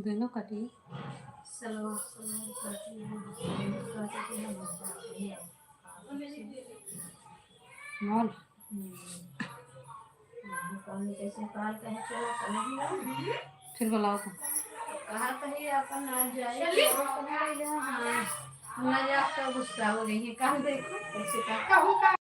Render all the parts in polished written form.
दोनों कटी सलवार सलवार काटी काटी हम बताते हैं मॉल दुकान कैसे काल कहे चला कहीं फिर बुलाओ तो कहा कहीं अपन आज जाए हाँ न जाकर गुस्सा हो गई है कहा देखो कैसे कहूँ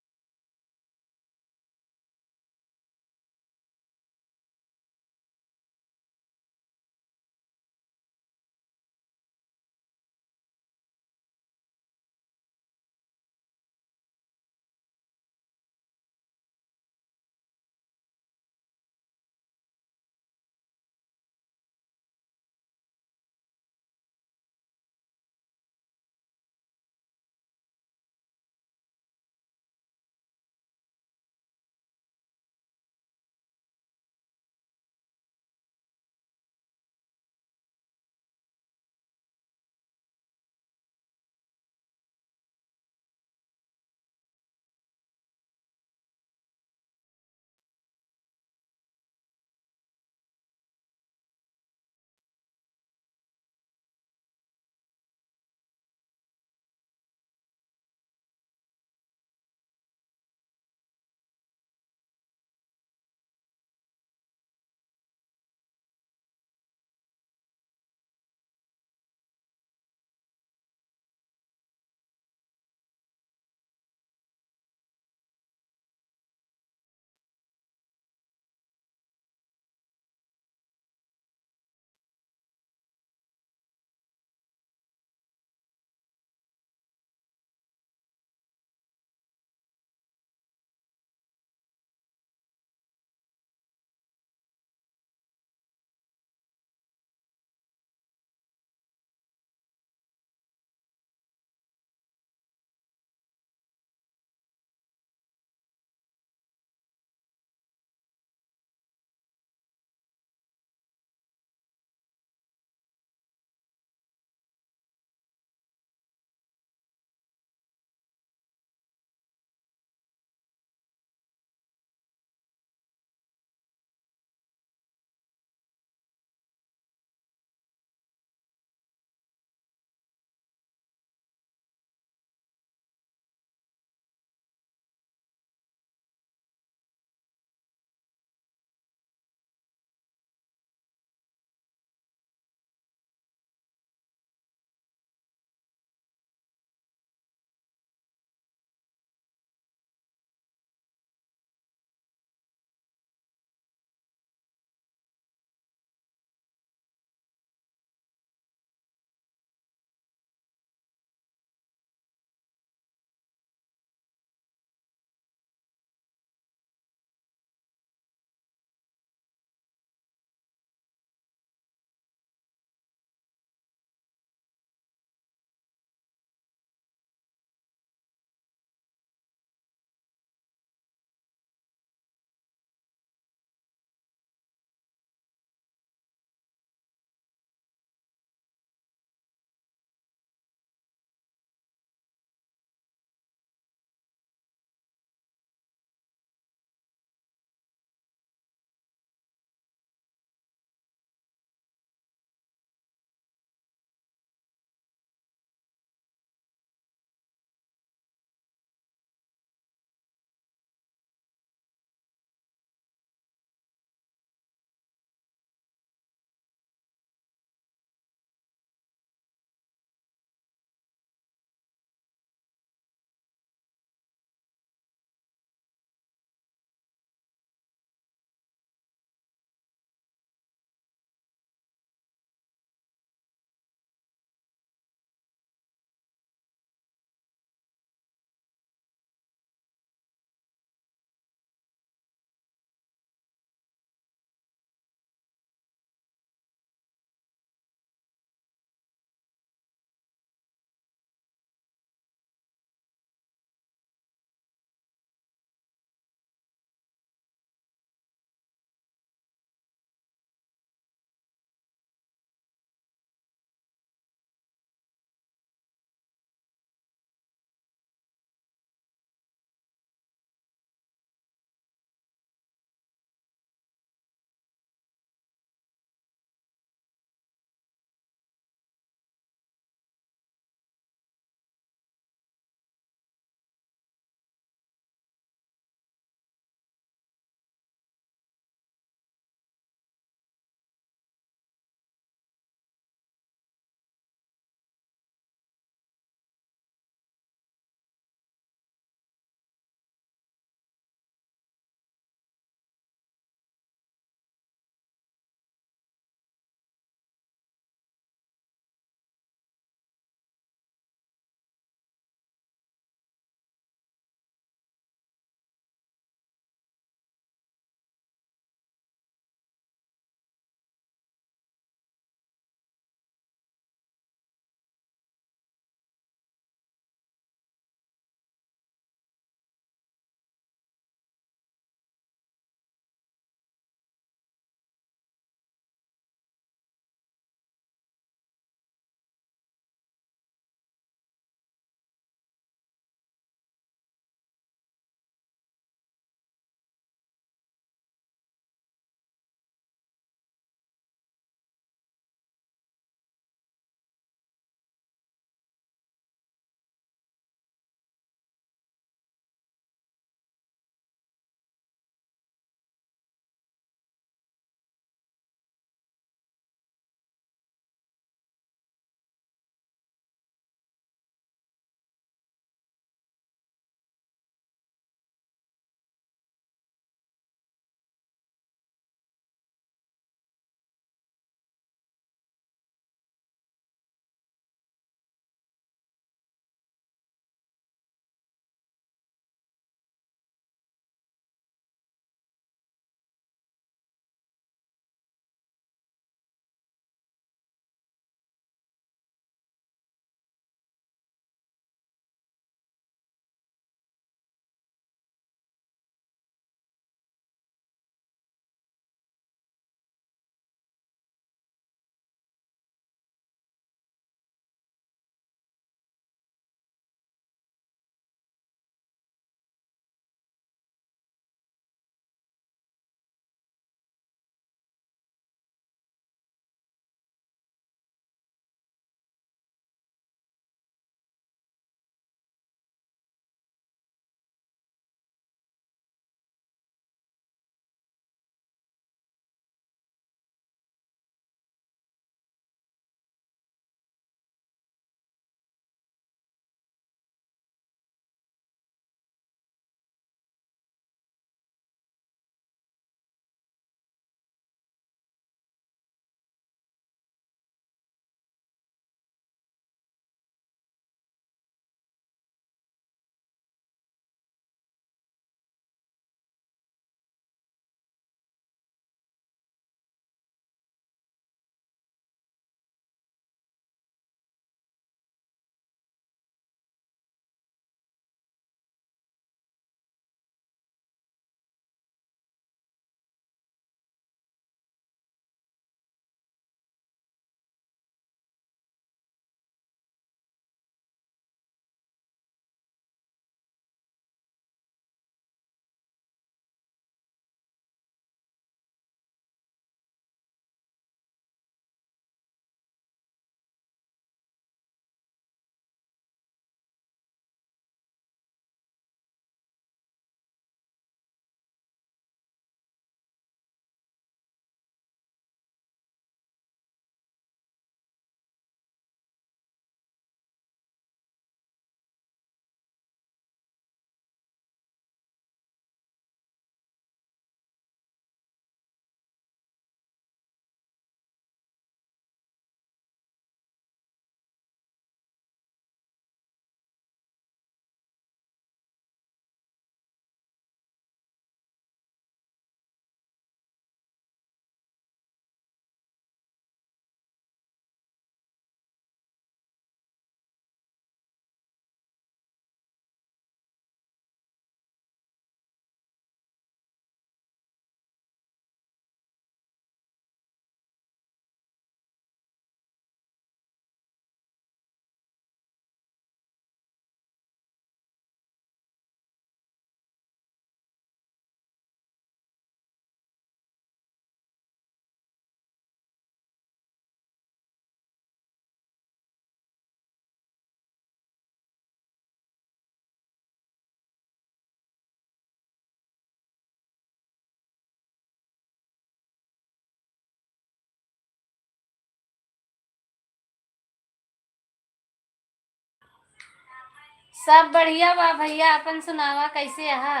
सब बढ़िया बा भैया, अपन सुनावा कैसे है?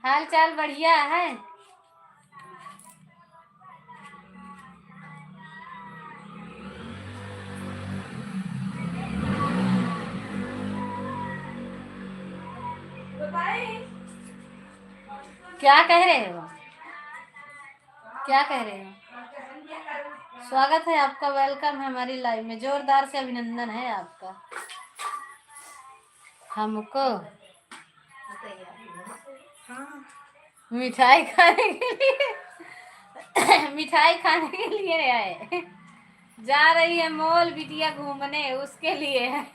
हाल चाल बढ़िया है। क्या कह रहे हो? क्या कह रहे हो? स्वागत है आपका, वेलकम है हमारी लाइव में, जोरदार से अभिनंदन है आपका। हमको मिठाई खाने के लिए मिठाई खाने के लिए आए। जा रही है मॉल बिटिया घूमने, उसके लिए है।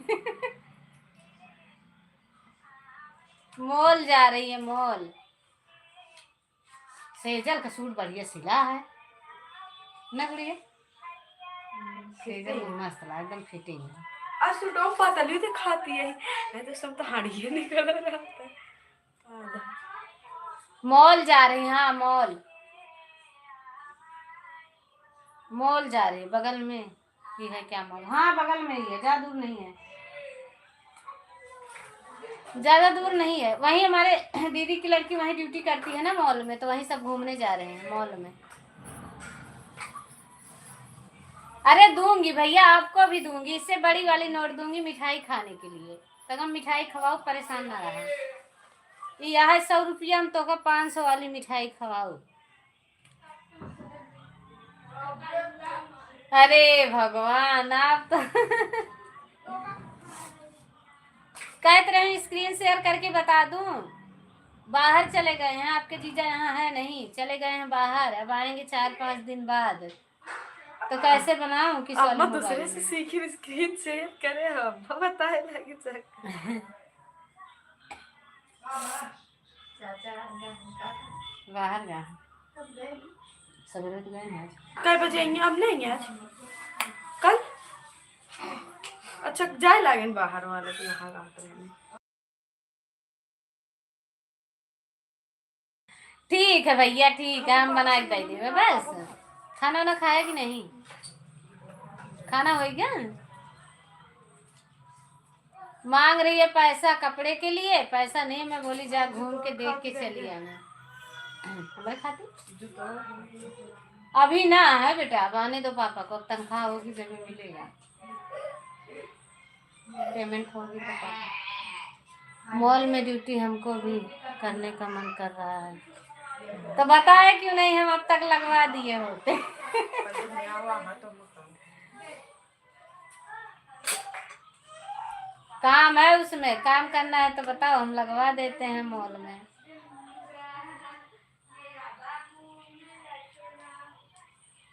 मॉल जा रही है मॉल। सेजल का सूट बढ़िया सिला है ना गुड़िया? सेजल मस्त ला, एकदम फिटिंग है। आज सूटों पातली दिखाती है, मैं तो सब तो हाड़िए निकल रहा था। मॉल जा रही, हाँ मॉल मॉल जा रही, बगल में ही है क्या मॉल? हाँ बगल में ही है, ज्यादा दूर नहीं है, ज्यादा दूर नहीं है। वहीं हमारे दीदी की लड़की वहीं ड्यूटी करती है ना मॉल में, तो वहीं सब घूमने जा रहे हैं मॉल में। अरे दूंगी भैया, आपको भी दूंगी, इससे बड़ी वाली नोट दूंगी मिठाई खाने के लिए। तक हम मिठाई खवाओ, परेशान ना रहा। यह है 100 रुपया, हम तो का 500 वाली मिठाई खवाओ। अरे भगवान, आप तो कहते रहे स्क्रीन शेयर करके बता दूं। बाहर चले गए हैं आपके जीजा, यहाँ है नहीं, चले गए हैं बाहर, अब आएंगे 4-5 दिन बाद। तो कैसे बनाऊं किस वाले मोबाइल दूसरे से सीखी, स्क्रीन शेयर करे, हम बताए लगे चल। बाहर गए सवेरे तो गए हैं। कई बजे आएंगे? अब नहीं आज, कल। अच्छा जाए लागे बाहर वाले तो यहाँ रात में। ठीक है भैया, ठीक है, हम बना के दे देंगे। बस खाना वाना खाया कि नहीं? खाना हो गया। मांग रही है पैसा कपड़े के लिए, पैसा नहीं, मैं बोली जा घूम के देख के चली आना। मैं खाती अभी ना है बेटा, अब आने दो पापा को, तनख्वाह होगी जब मिलेगा, पेमेंट होगी तो पापा। मॉल में ड्यूटी हमको भी करने का मन कर रहा है, तो बताए क्यों नहीं, हम अब तक लगवा दिए होते। काम है उसमें, काम करना है तो बताओ, हम लगवा देते हैं मॉल में।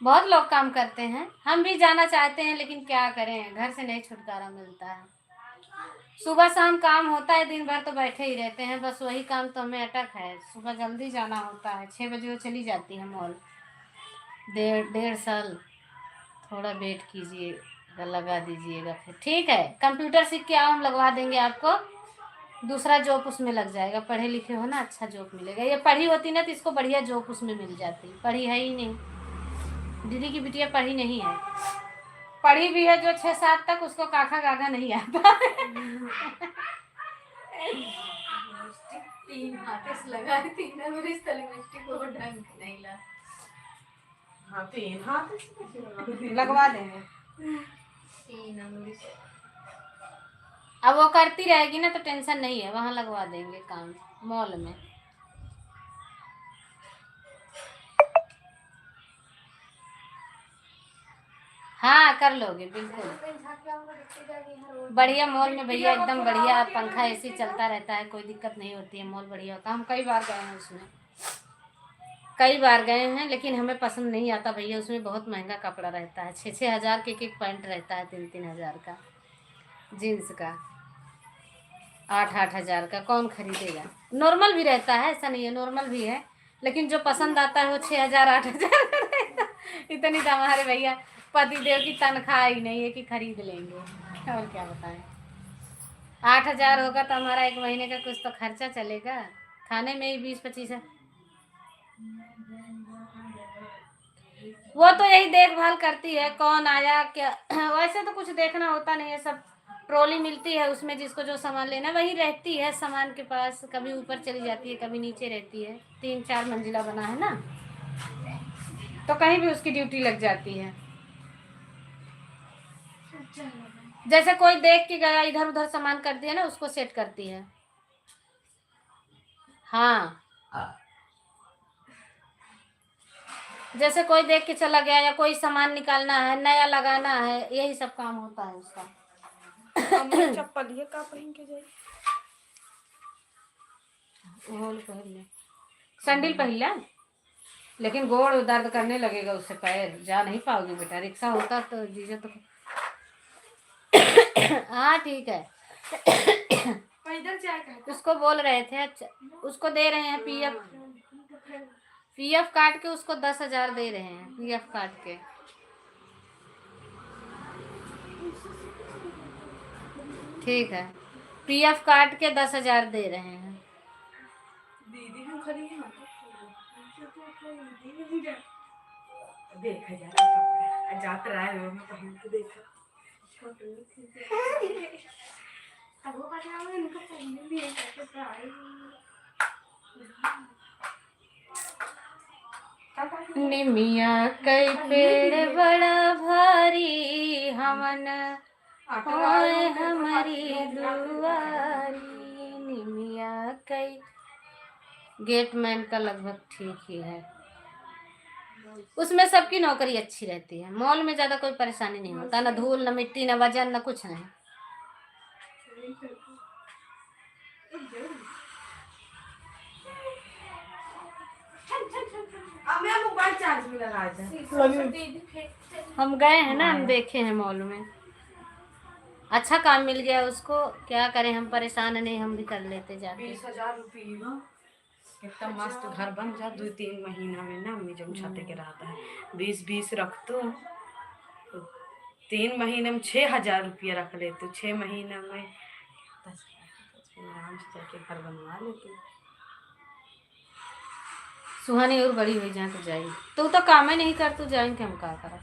बहुत लोग काम करते हैं, हम भी जाना चाहते हैं, लेकिन क्या करें, घर से नहीं छुटकारा मिलता है। सुबह शाम काम होता है, दिन भर तो बैठे ही रहते हैं, बस वही काम तो हमें अटक है। सुबह जल्दी जाना होता है, 6 बजे वो चली जाती है मॉल। 1.5 साल थोड़ा वेट कीजिएगा, लगा दीजिएगा, फिर ठीक है। कंप्यूटर सीख के आओ, हम लगवा देंगे आपको, दूसरा जॉब उसमें लग जाएगा। पढ़े लिखे हो ना, अच्छा जॉब मिलेगा। ये पढ़ी होती ना तो इसको बढ़िया जॉब उसमें मिल जाती, पढ़ी है ही नहीं, दीदी की बिटिया पढ़ी नहीं है। पढ़ी भी है जो 6-7 तक, उसको काका गागा नहीं आता। 3 हाथ से लगा, 3 लिपस्टिक को ढंग नहीं ला। हाँ 3 हाथ लगवा देंगे 3 अंगुली से। अब वो करती रहेगी ना तो टेंशन नहीं है, वहां लगवा देंगे काम मॉल में। हाँ कर लोगे बिल्कुल, बढ़िया मॉल में भैया, एकदम बढ़िया, पंखा एसी चलता रहता है, कोई दिक्कत नहीं होती है, मॉल बढ़िया होता है। हम कई बार गए हैं उसमें, कई बार गए हैं, लेकिन हमें पसंद नहीं आता भैया, उसमें बहुत महंगा कपड़ा रहता है, 6-6 हज़ार के एक पैंट रहता है, 3-3 हज़ार का जीन्स का, 8-8 हज़ार का, कौन खरीदेगा। नॉर्मल भी रहता है, ऐसा नहीं है, नॉर्मल भी है, लेकिन जो पसंद आता है वो 6,000 8,000 का रहता है। इतनी तो हमारे भैया पतिदेव की तनख्वाह ही नहीं है कि खरीद लेंगे, और क्या बताएं। 8,000 होगा तो हमारा 1 महीने का कुछ तो खर्चा चलेगा, खाने में ही 20-25 है। वो तो यही देखभाल करती है, कौन आया क्या। वैसे तो कुछ देखना होता नहीं है, सब ट्रॉली मिलती है, उसमें जिसको जो सामान लेना वही रहती है सामान के पास, कभी ऊपर चली जाती है कभी नीचे रहती है, 3-4 मंजिला बना है ना, तो कहीं भी उसकी ड्यूटी लग जाती है। जैसे कोई देख के गया इधर उधर सामान कर दिया ना, उसको सेट करती है। हाँ, जैसे कोई देख के चला गया या कोई सामान निकालना है, नया लगाना है, यही सब काम होता है उसका। हमने चप्पल ये का पहन के जाई, सैंडल पहला, लेकिन गोड़ दर्द करने लगेगा उससे, पैर जा नहीं पाओगी बेटा। रिक्शा होता तो जीजा तो हाँ ठीक है। पैदल जाएगा। उसको बोल रहे थे, अच्छा उसको दे रहे हैं पीएफ काट के, उसको 10,000 दे रहे हैं पीएफ काट के। ठीक है, पीएफ काट के 10,000 दे रहे हैं। दीदी हम खड़ी हैं, देखा जा जात रहा है वो पहन के देखा, अब वो पता है इनको पहनने भी है कैसे आई। निमिया कई पेड़ बड़ा भारी, हमन होए हमारी दुआरी। निमिया कई, गेटमैन का लगभग ठीक ही है, उसमें सबकी नौकरी अच्छी रहती है। मॉल में ज्यादा कोई परेशानी नहीं होता, ना धूल ना मिट्टी ना वजन ना कुछ नहीं। मोबाइल चार्ज में लगा दे। हम गए हैं ना, हम देखे हैं मॉल में, अच्छा काम मिल गया उसको, क्या करें हम, परेशान नहीं, हम भी कर लेते जाके। 20,000 रुपये कितना मस्त घर बन जा 2-3 महीना में ना। अम्मी जब छाते के रहता है 20-20 रख तो 3 महीने में 6,000 रुपया रख ले तो 6 महीने में 10 आराम से जाके घर बनवा लेते। सुहानी और बड़ी हुई जाए तो जाएगी, तू तो काम ही नहीं कर, तू जाएंगे हम क्या करा।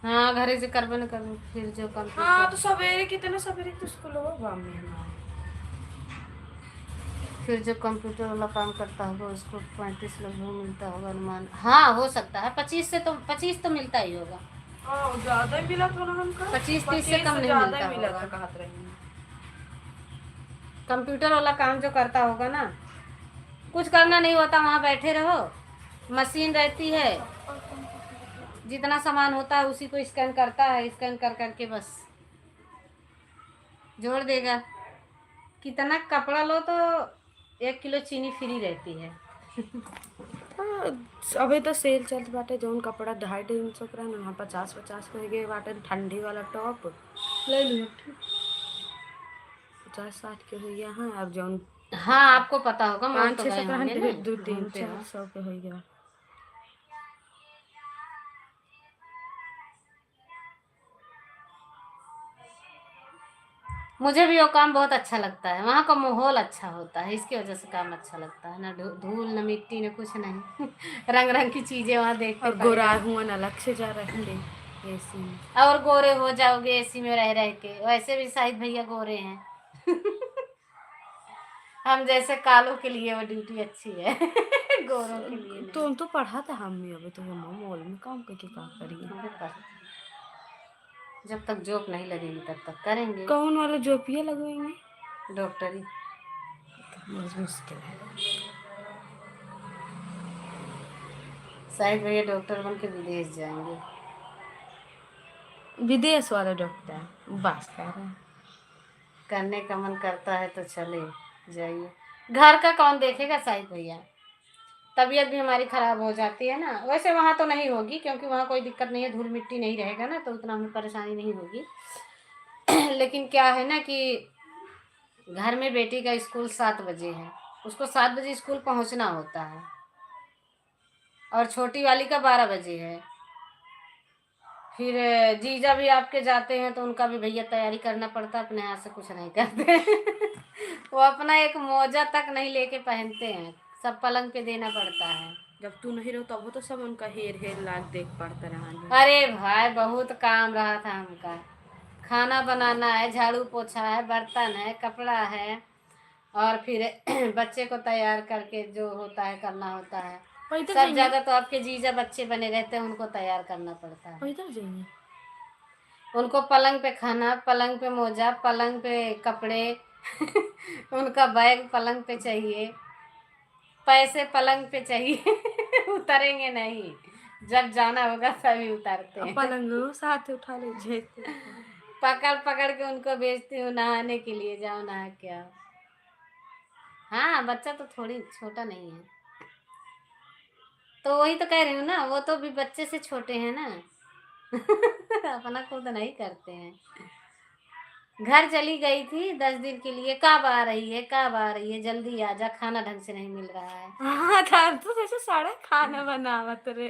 हाँ घरे से करबे न कर, फिर जो काम हाँ तो सवेरे कितने सवेरे तो स्कूल होगा मम्मी हमारा, फिर जो कंप्यूटर वाला काम करता होगा उसको 35 लगभग मिलता होगा अनुमान। हाँ हो सकता है 25 तो मिलता ही होगा। ज्यादा ही मिला था ना हमको, 25-30 से कम नहीं ज्यादा मिलता मिला होगा। था कहत रही। कंप्यूटर वाला काम जो करता होगा ना, कुछ करना नहीं होता, वहाँ बैठे रहो, मशीन रहती है, जितना सामान होता है उसी को स्कैन करता है, स्कैन कर करके बस जोड़ देगा। कितना कपड़ा लो तो 1 किलो चीनी फ्री रहती है। अभी तो सेल चलत बाटे, जौन कपड़ा 250-300 का ना 50-50 के गए बाटे। ठंडी वाला टॉप ले लो 50-60 के हो गया। हाँ अब जौन हाँ आपको पता होगा, मॉल तो 500 गए होंगे ना, 2-3-400 के हो गया। मुझे भी वो काम बहुत अच्छा लगता है, वहाँ का माहौल अच्छा होता है, इसकी वजह से काम अच्छा लगता है ना, धूल न मिट्टी न कुछ नहीं रंग रंग की चीजें वहाँ देखते और गोरा हुआ अलग से जा रहे थे एसी में, और गोरे हो जाओगे एसी में रह रह के। वैसे भी शाहिद भैया गोरे हैं हम जैसे कालों के लिए वो ड्यूटी अच्छी है गोरों के लिए नहीं। तो पढ़ा था हम अभी तो हम मॉल में काम करके क्या करेंगे, जब तक जॉब नहीं लगेगी तब तक करेंगे। कौन वाला जॉब लगवाएंगे, डॉक्टरी मुश्किल है। शाहिद भैया डॉक्टर बन के विदेश जाएंगे। विदेश वाला डॉक्टर बस कर रहे हैं, करने का मन करता है तो चले जाइए, घर का कौन देखेगा शाहिद भैया, तबीयत भी हमारी ख़राब हो जाती है ना। वैसे वहाँ तो नहीं होगी क्योंकि वहाँ कोई दिक्कत नहीं है, धूल मिट्टी नहीं रहेगा ना, तो उतना हमें परेशानी नहीं होगी लेकिन क्या है ना कि घर में बेटी का स्कूल 7 बजे है, उसको 7 बजे स्कूल पहुँचना होता है, और छोटी वाली का 12 बजे है। फिर जीजा भी आपके जाते हैं तो उनका भी भैया तैयारी करना पड़ता है, अपने हाथ से कुछ नहीं करते वो अपना एक मोजा तक नहीं लेके पहनते हैं, सब पलंग पे देना पड़ता है। जब तू नहीं रहो तब तो सब उनका हेर हेर लाग देख पड़ता रहा। अरे भाई बहुत काम रहा था हमका, खाना बनाना है, झाड़ू पोछा है, बर्तन है, कपड़ा है, और फिर बच्चे को तैयार करके जो होता है करना होता है। सब ज्यादा तो आपके जीजा बच्चे बने रहते हैं, उनको तैयार करना पड़ता है। उनको पलंग पे खाना, पलंग पे मोजा, पलंग पे कपड़े उनका बैग पलंग पे चाहिए, पैसे पलंग पे चाहिए उतरेंगे नहीं, जब जाना होगा तभी उतारते हैं। पलंग साथ उठा लीजिए। पकड़ पकड़ के उनको भेजती हूँ नहाने के लिए, जाओ नहा के आओ। हाँ, बच्चा तो थोड़ी छोटा नहीं है, तो वही तो कह रही हूँ ना, वो तो भी बच्चे से छोटे हैं ना अपना खुद नहीं करते हैं। घर चली गई थी 10 दिन के लिए, कब आ रही है, कब आ रही है, जल्दी आ जा, खाना ढंग से नहीं मिल रहा है। हाँ था तो जैसे सारा खाना बनावत रे।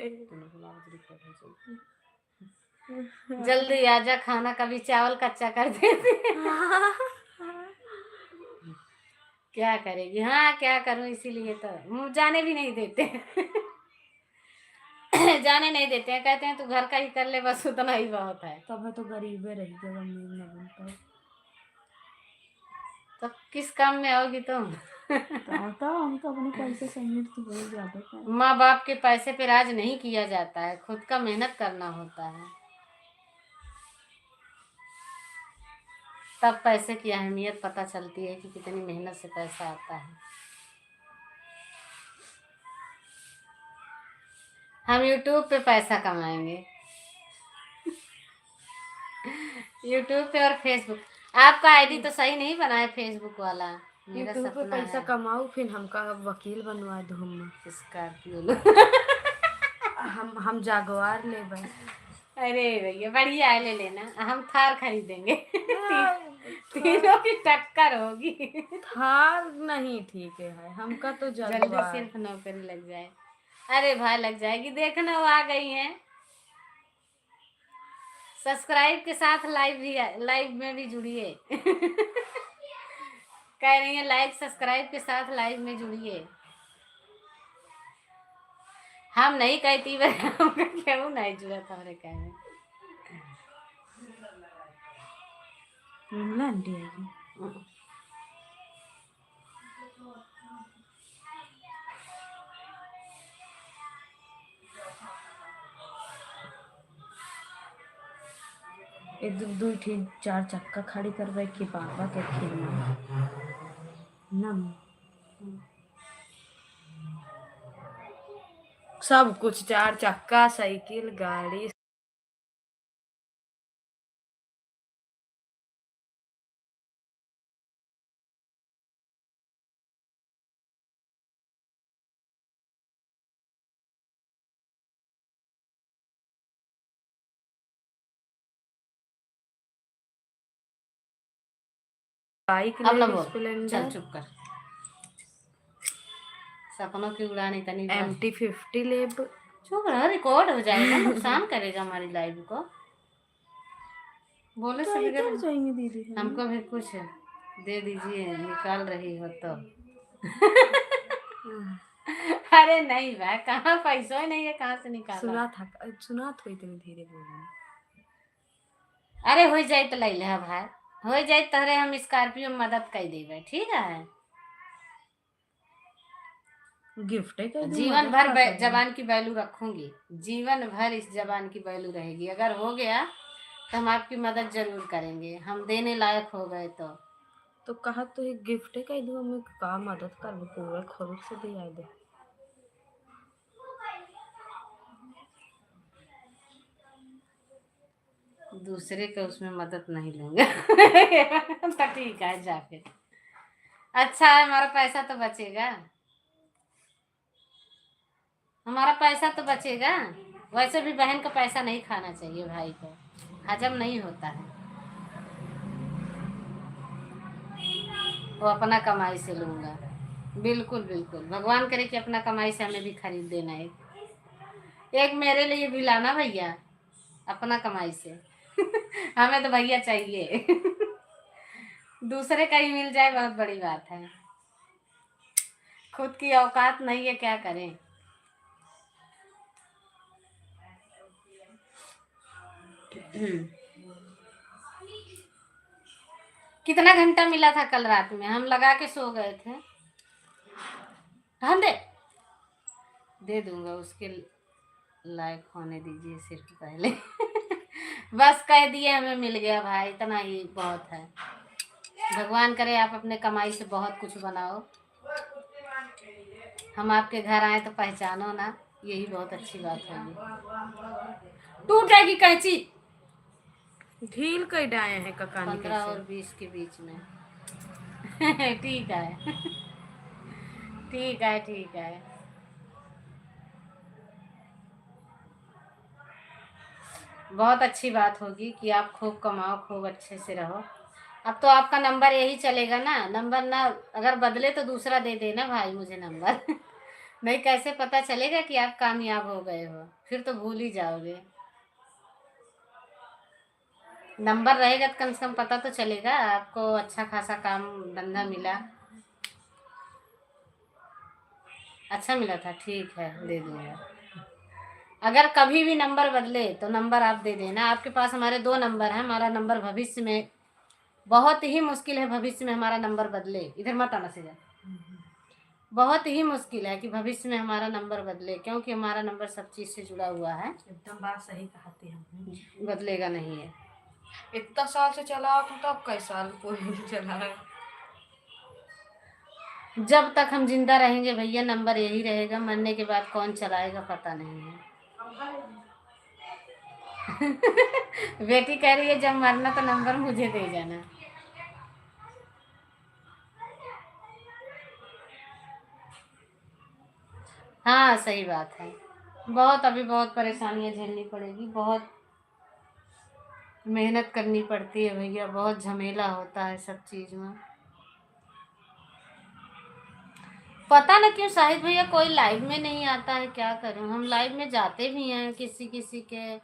जल्दी आ जा, खाना कभी चावल कच्चा कर देती क्या करेगी। हाँ, क्या करूं, इसीलिए तो मुँह जाने भी नहीं देते जाने नहीं देते हैं, कहते हैं तू घर का ही कर ले, बस उतना ही बहुत है। तब तो गरीबे रही जब अमीर न बन पाए। तो किस काम में आओगी तुम तो हम तो अपने पैसे से अमीर तो बहुत ज्यादा कर। माँ बाप के पैसे पे राज नहीं किया जाता है, खुद का मेहनत करना होता है, तब पैसे की अहमियत पता चलती है कि कितनी मेहनत से पैसा आता है। हम यूट्यूब पे पैसा कमाएंगे यूट्यूब पे और फेसबुक। आपका आईडी तो सही नहीं बना है फेसबुक वाला, मेरा यूट्यूब पे सपना पैसा है। कमाऊ, फिर हमका वकील बनवा दो हम। स्कॉर्पियो हम जागवार ले बस। अरे भैया बढ़िया है, ले लेना, हम थार खरीदेंगे तीनों की टक्कर होगी। थार नहीं ठीक है, हमका तो जल्दी जागवार। सिर्फ नौकरी लग जाए। अरे भाई लग जाएगी, देखना वो आ गई हैं। सब्सक्राइब के साथ लाइव में भी जुड़िए कह रही है लाइक सब्सक्राइब के साथ लाइव में जुड़िए। हम नहीं कहती हम क्यों नहीं जुड़ा था हमारे कहने। आंटी आएगी। एक दो ठीक 4 चक्का खड़ी करवाए कि बाबा के खेलना नम सब कुछ 4 चक्का साइकिल गाड़ी। बाइक अब ना ले बोल, स्प्लेंडर। चल चुप कर, सपनों की उड़ान इतनी MT-50 ले। चुप रहो, रिकॉर्ड हो जाएगा, नुकसान करेगा हमारी लाइव को। बोले तो से इधर बिगड़, जाएंगे दीदी हम। हमको भी कुछ दे दीजिए, निकाल रही हो तो अरे नहीं भाई, कहाँ पैसा ही नहीं है, कहाँ से निकाला। सुना था इतनी धीरे बोलना। अरे हो जाए तो ले ले भाई, हो जाए तहरे हम स्कॉर्पियो में मदद कर देवे, ठीक है। गिफ्ट है कर दूं, जीवन मदद भर का करूं। जबान की वैल्यू रखूंगी, जीवन भर इस जबान की वैल्यू रहेगी। अगर हो गया तो हम आपकी मदद जरूर करेंगे, हम देने लायक हो गए तो कहा तो एक गिफ्ट है कह दूं, हमें का मदद कर पूरे खरुच से दिया दे। दूसरे का उसमें मदद नहीं लूंगा तो ठीक है, जा फिर। अच्छा है, हमारा पैसा तो बचेगा, हमारा पैसा तो बचेगा। वैसे भी बहन का पैसा नहीं खाना चाहिए, भाई को हजम नहीं होता है, वो अपना कमाई से लूंगा। बिल्कुल बिल्कुल, भगवान करे कि अपना कमाई से हमें भी खरीद देना है, एक मेरे लिए भी लाना भैया, अपना कमाई से हमें तो भैया चाहिए दूसरे का ही मिल जाए बहुत बड़ी बात है, खुद की औकात नहीं है, क्या करें। कितना घंटा मिला था कल रात में, हम लगा के सो गए थे। हम दे दूंगा, उसके लायक होने दीजिए सिर्फ पहले। बस कह दिए हमें मिल गया भाई, इतना ही बहुत है। भगवान करे आप अपने कमाई से बहुत कुछ बनाओ, हम आपके घर आए तो पहचानो ना, यही बहुत अच्छी बात होगी। टूट जाएगी कैंची। ढील कई डाए हैं ककानी 15 कैसे? और 20 के बीच में। ठीक है। ठीक है ठीक है। बहुत अच्छी बात होगी कि आप खूब कमाओ, खूब अच्छे से रहो। अब तो आपका नंबर यही चलेगा ना, नंबर ना अगर बदले तो दूसरा दे देना भाई मुझे नंबर। नहीं कैसे पता चलेगा कि आप कामयाब हो गए हो, फिर तो भूल ही जाओगे। नंबर रहेगा तो कम से कम पता तो चलेगा आपको अच्छा खासा काम धंधा मिला, अच्छा मिला था। ठीक है दे दूंगा। अगर कभी भी नंबर बदले तो नंबर आप दे देना। आपके पास हमारे 2 नंबर हैं, हमारा नंबर भविष्य में बहुत ही मुश्किल है, भविष्य में हमारा नंबर बदले। इधर मत आना सीधा। बहुत ही मुश्किल है कि भविष्य में हमारा नंबर बदले, क्योंकि हमारा नंबर सब चीज से जुड़ा हुआ है। एकदम बात सही कहती हमने। बदलेगा नहीं है। इतना साल से चला तो तब कई साल कोई नहीं चला है। जब तक हम जिंदा रहेंगे भैया नंबर यही रहेगा, मरने के बाद कौन चलाएगा पता नहीं है। बेटी कह रही है जब मरना तो नंबर मुझे दे जाना। हाँ सही बात है। बहुत अभी बहुत परेशानियां झेलनी पड़ेगी, बहुत मेहनत करनी पड़ती है भैया, बहुत झमेला होता है सब चीज में। पता ना क्यों शाहिद भैया कोई लाइव में नहीं आता है, क्या करूं। हम लाइव में जाते भी हैं किसी किसी के,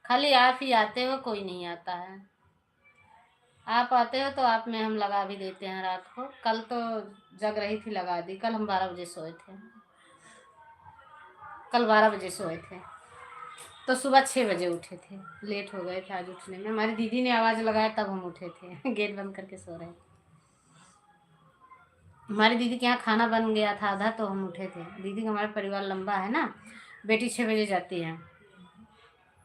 खाली आप ही आते हो, कोई नहीं आता है। आप आते हो तो आप में हम लगा भी देते हैं रात को। कल तो जग रही थी लगा दी, कल हम 12 बजे सोए थे, कल 12 बजे सोए थे तो सुबह 6 बजे उठे थे। लेट हो गए थे आज उठने में, हमारी दीदी ने आवाज़ लगाया तब हम उठे थे। गेट बंद करके सो रहे थे। हमारी दीदी के यहाँ खाना बन गया था आधा तो हम उठे थे। दीदी का हमारा परिवार लंबा है ना, बेटी 6 बजे जाती है,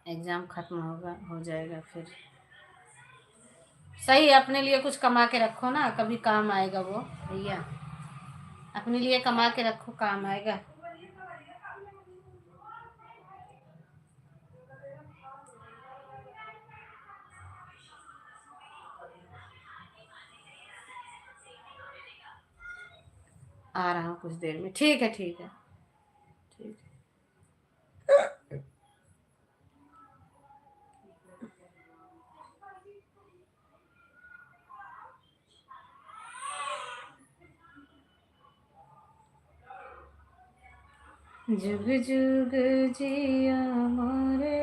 एग्ज़ाम ख़त्म होगा हो जाएगा फिर। सही है, अपने लिए कुछ कमा के रखो ना, कभी काम आएगा वो भैया। अपने लिए कमा के रखो, काम आएगा। आ रहा हूँ कुछ देर में। ठीक है ठीक है ठीक है। जुग जुग जिया मोरे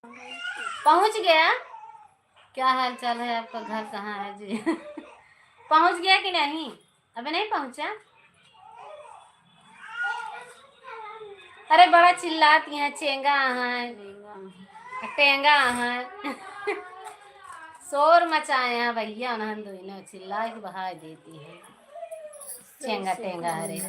पहुंच गया। क्या हाल चाल है आपका? घर कहाँ है जी? पहुंच गया कि नहीं? अभी नहीं पहुंचा? अरे बड़ा चिल्लाती हैं, चेंगा है टेंगा है। शोर मचाए हैं भैया, नहन दोनों चिल्ला के बहा देती है। चेंगा टेंगा हरे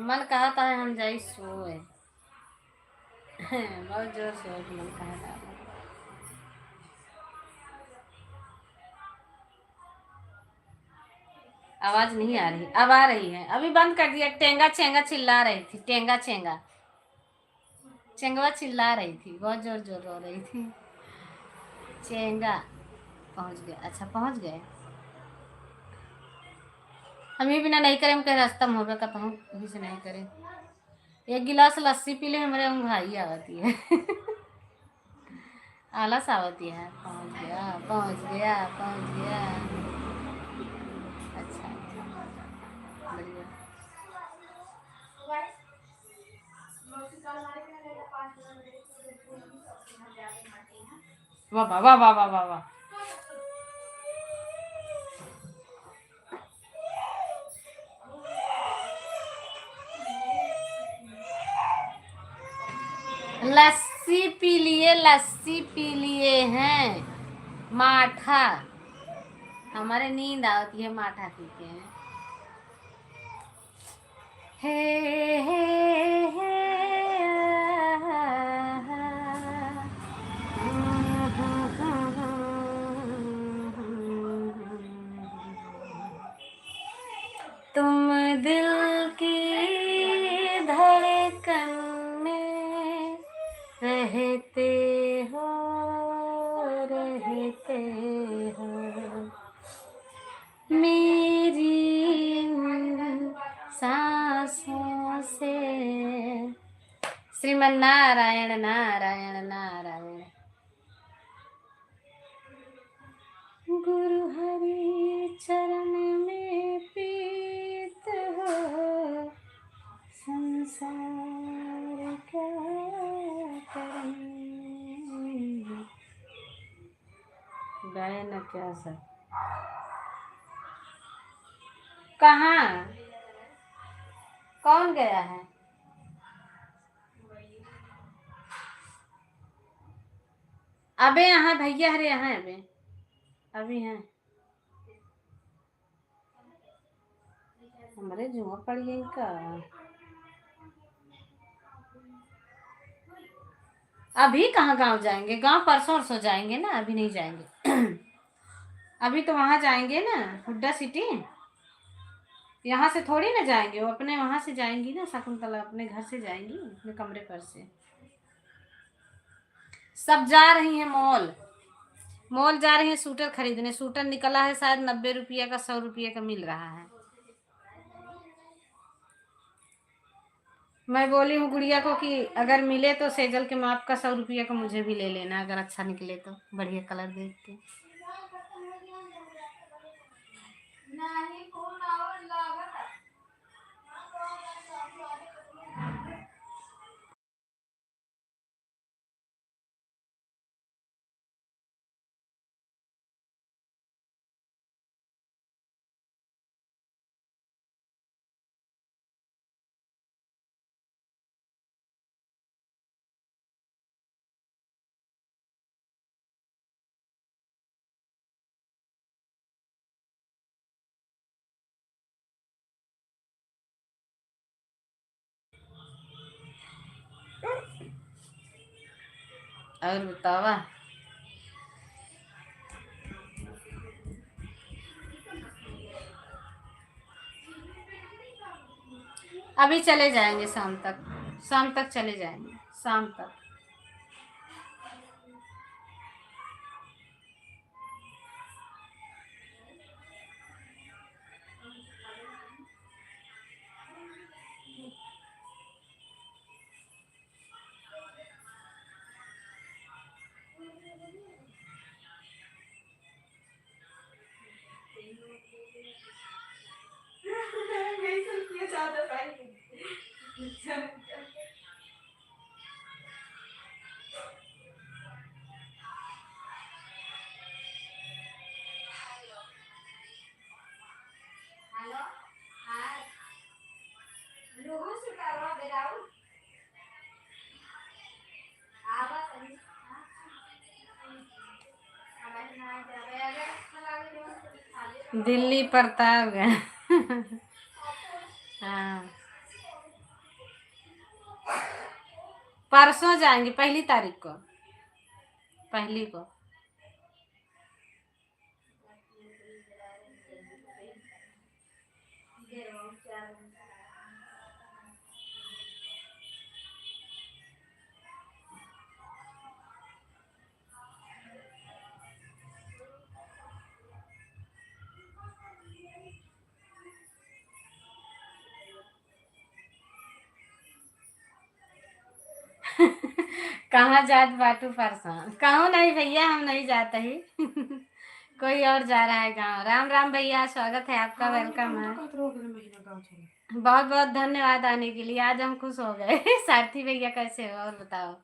मन कहा था हम जाई सोए। बहुत जोर से मन कहा था। आवाज नहीं आ रही, अब आ रही है। अभी बंद कर दिया। टेंगा चेंगा चिल्ला रही थी। टेंगा चेंगा चेंगवा चिल्ला रही थी, बहुत जोर जोर रो रही थी। चेंगा पहुंच गए। अच्छा पहुंच गए। हम ही बिना नहीं करें उनके रास्ता में होगा कहता हूँ अभी से नहीं करें। एक गिलास लस्सी पी ले हमारे ऊँघाई आती है। आलस आवती है। पहुंच गया पहुंच गया पहुंच गया। अच्छा बढ़िया। वाह वाह वाह वाह वाह वाह। लस्सी पी लिए हैं। माठा हमारे नींद आती है माठा पी के। हे हे हे तुम दिल की धड़कन में रहते हो रहते हो मेरी सांसों से। श्रीमन नारायण नारायण नारायण। गुरु हरि चरण में प्रीत हो संसार क्या करें। गाय न क्या सब कहाँ कौन गया है? अबे यहाँ भैया हरे यहाँ अबे अभी हैं। हमारे जुआ पड़ गई का। अभी कहाँ गांव जाएंगे? गांव परसों सो जाएंगे ना, अभी नहीं जाएंगे। अभी तो वहां जाएंगे ना हुड्डा सिटी। यहाँ से थोड़ी ना जाएंगे, वो अपने वहां से जाएंगी ना, शकुंतला अपने घर से जाएंगी, अपने कमरे पर से। सब जा रही हैं मॉल। मॉल जा रही है सूटर खरीदने। सूटर निकला है शायद 90 रुपया का, 100 रुपये का मिल रहा है। मैं बोली हूँ गुड़िया को कि अगर मिले तो सेजल के माप का 100 रुपया का मुझे भी ले लेना, अगर अच्छा निकले तो बढ़िया कलर देख के। और बतावा अभी चले जाएंगे शाम तक। शाम तक चले जाएंगे, शाम तक। दिल्ली प्रतापगढ़। हाँ, परसों जाएंगे, 1 तारीख को, 1 को। कहाँ जात बाटू परसों? कहूँ नहीं भैया, हम नहीं जाते ही। कोई और जा रहा है गाँव। राम राम भैया, स्वागत है आपका, वेलकम है। बहुत बहुत धन्यवाद आने के लिए, आज हम खुश हो गए। सारथी भैया कैसे हो और बताओ?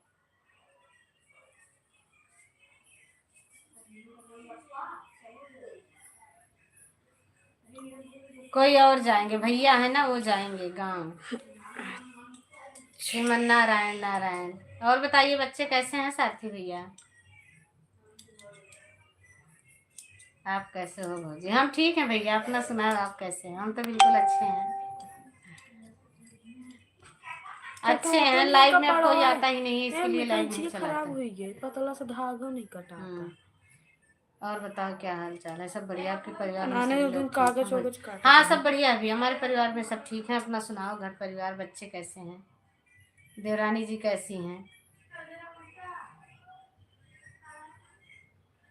कोई और जाएंगे, भैया है ना, वो जाएंगे गाँव। श्रीमन नारायण नारायण। और बताइए बच्चे कैसे हैं सारथी भैया? आप कैसे हो भौजी? हम ठीक हैं भैया, अपना सुनाओ, आप कैसे हैं? हम तो बिल्कुल अच्छे हैं, अच्छे हैं। लाइव में अब कोई आता ही नहीं, इसके लिए लाइव नहीं खराब हुई है, पतला सा धागा नहीं कटा। और बताओ क्या हाल चाल है? सब बढ़िया? आपके परिवार में नाने सभी उस दिन लोग ठीक कागज हैं? वागज काटे हाँ थे। सब बढ़िया भी, हमारे परिवार में सब ठीक है। अपना सुनाओ, घर परिवार बच्चे कैसे हैं? देवरानी जी कैसी हैं?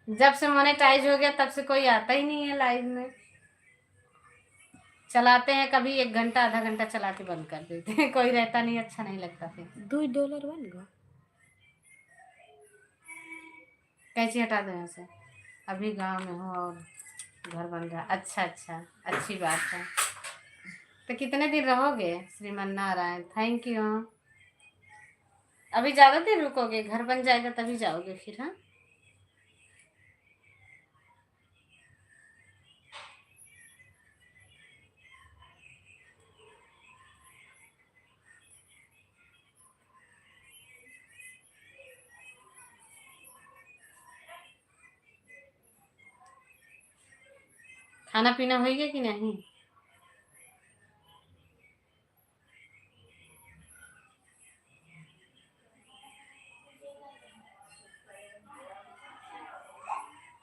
जब से मोनेटाइज हो गया तब से कोई आता ही नहीं है लाइव में। चलाते हैं कभी 1 घंटा आधा घंटा चला के बंद कर देते हैं। कोई रहता नहीं, अच्छा नहीं लगता। फिर $2 बन गया। कैची हटा दो यहाँ से। अभी गांव में हो और घर बन रहा। अच्छा अच्छा, अच्छी बात है। तो कितने दिन रहोगे? Shriman Narayan, thank you. अभी ज़्यादा दिन रुकोगे? घर बन जाएगा तभी जाओगे फिर? हाँ, खाना पीना हो गया कि नहीं?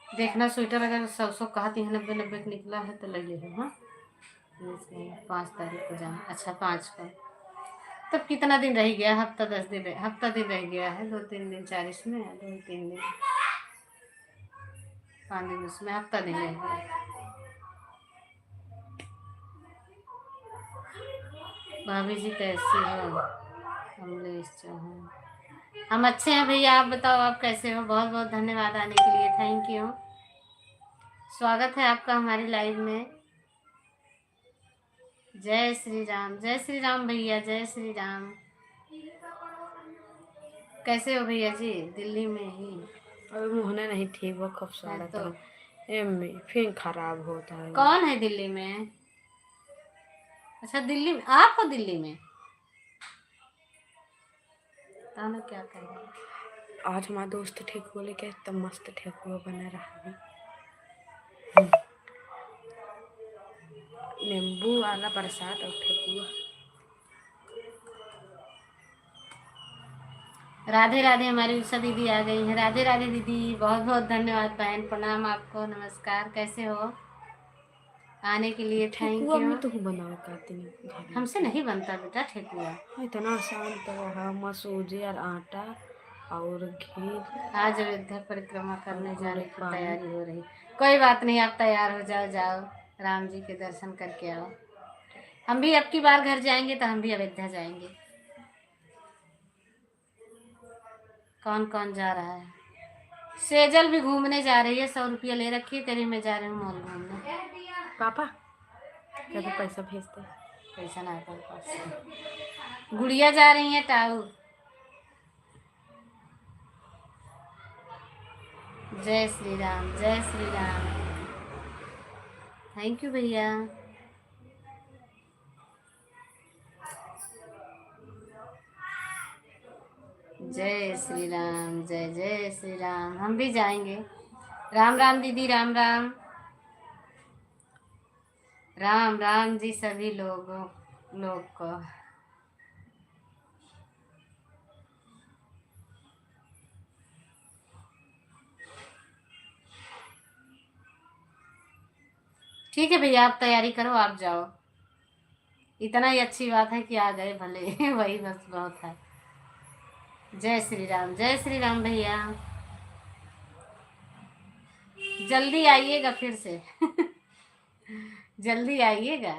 देखना स्वेटर अगर 100 कहती है, 90 का निकला है तो ले लीजिए। हाँ, 5 तारीख को जाना। अच्छा 5 को, तब कितना दिन रह गया? हफ्ता 10 दिन, हफ्ता दिन रह गया है। 2-3 दिन 4 इसमें, 2-3 दिन, 5 दिन उसमें, हफ्ता दिन रह गया। भाभी जी कैसे हो? कमलेश चौहान, हम अच्छे हैं भैया, आप बताओ आप कैसे हो? बहुत बहुत धन्यवाद आने के लिए, थैंक यू। स्वागत है आपका हमारी लाइव में। जय श्री राम भैया, जय श्री राम। कैसे हो भैया जी? दिल्ली में ही? अभी मुहने नहीं ठीक, वो खूबसूरत तो फिर खराब होता है। कौन है दिल्ली में? अच्छा दिल्ली में, आप हो दिल्ली में? ताना क्या करें? आज हमारा दोस्त ठीक हुआ, लेके तब मस्त ठीक हुआ बना रहा है। नींबू वाला प्रसाद और ठेकुआ। राधे राधे, हमारी उषा दीदी आ गई है। राधे राधे दीदी, बहुत बहुत धन्यवाद बहन, प्रणाम आपको, नमस्कार। कैसे हो? आने के लिए थैंक ठेकुआ यू। में तो बनावे काती नहीं घर में। हमसे नहीं बनता बेटा ठेकुआ। इतना आसान तो है, मसूजी और आटा और घी। आज अयोध्या परिक्रमा करने जाने की तैयारी हो रही। कोई बात नहीं, आप तैयार हो जाओ, जाओ राम जी के दर्शन करके आओ। हम भी अब की बार घर जाएंगे तो हम भी अयोध्या जाएंगे। कौन कौन जा रहा है? सेजल भी घूमने जा रही है, 100 रुपया ले रखी है तेरी, मैं जा रही हूँ मॉल घूमने। पापा कहते पैसा भेजते। पैसा ना कर पास। गुड़िया जा रही है टाऊ। जय श्री राम, जय श्री राम। थैंक यू भैया। जय श्री राम, जय जय श्री राम। हम भी जाएंगे। राम राम दीदी, राम राम। राम राम जी सभी लोगों लोग को। ठीक है भैया, आप तैयारी करो, आप जाओ। इतना ही अच्छी बात है कि आ गए भले वही बस बहुत है। जय श्री राम, जय श्री राम भैया। जल्दी आइएगा फिर से जल्दी आइएगा।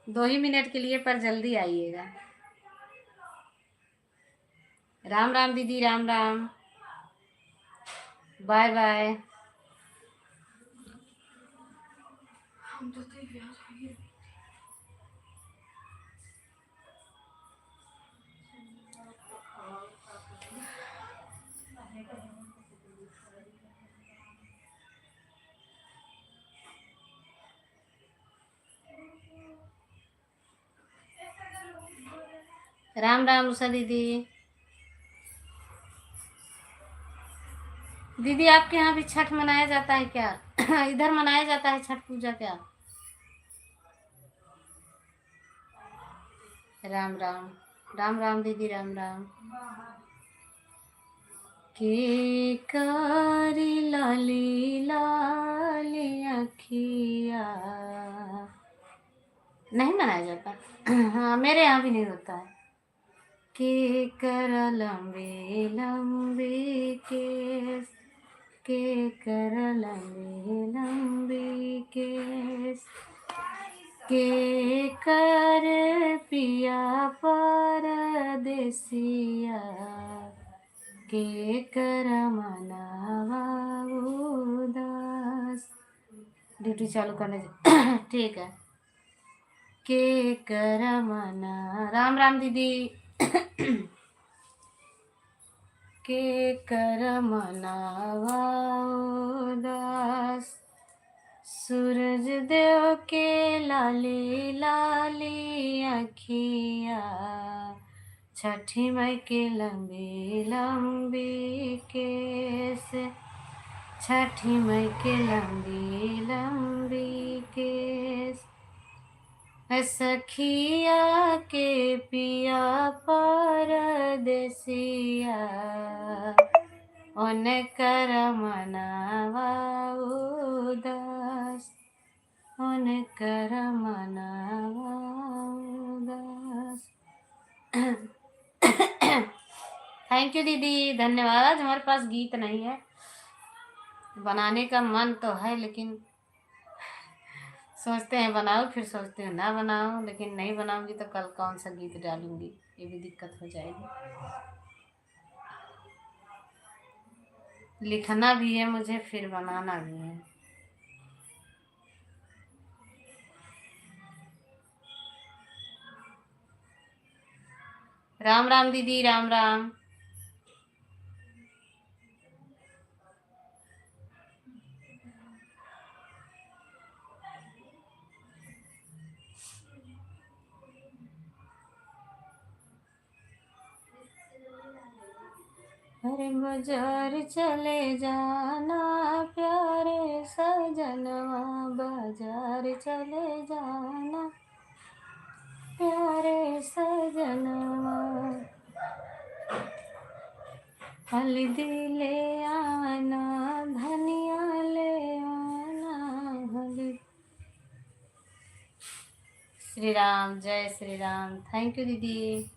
2 ही मिनट के लिए, पर जल्दी आइएगा। राम राम दीदी, राम राम। Bye bye. राम राम उषा दीदी। दीदी आपके यहाँ भी छठ मनाया जाता है क्या? इधर मनाया जाता है छठ पूजा क्या? राम राम, राम राम दीदी, राम राम। के कारी लाली लाली अखिया। नहीं मनाया जाता हाँ, मेरे यहाँ भी नहीं होता है। के कर लंबे लंबे केस, के कर लंबे लंबे केस, के कर पिया परदेसिया, के कर मनावा उदास। ड्यूटी चालू करने ठीक है। के कर मना। राम राम दीदी के कर मनावा उदास, सूरज देव के लाली लाली अखिया, छठी माई के लंबी लंबी केस, छठी माई के लंबी लंबी केस, सखिया के पिया परदेसिया, उन कर मनावा उदास, उन कर मनावा उदास। थैंक यू दीदी, धन्यवाद। हमारे पास गीत नहीं है, बनाने का मन तो है, लेकिन सोचते हैं बनाओ, फिर सोचते हैं ना बनाओ, लेकिन नहीं बनाऊंगी तो कल कौन सा गीत डालूंगी, ये भी दिक्कत हो जाएगी। लिखना भी है मुझे, फिर बनाना भी है। राम राम दीदी, राम राम। अरे बाजार चले जाना प्यारे सजनवा, बाजार चले जाना प्यारे सजनवा, हल्दी ले आना धनिया ले आना हल्दी। श्री राम, जय श्री राम। थैंक यू दीदी।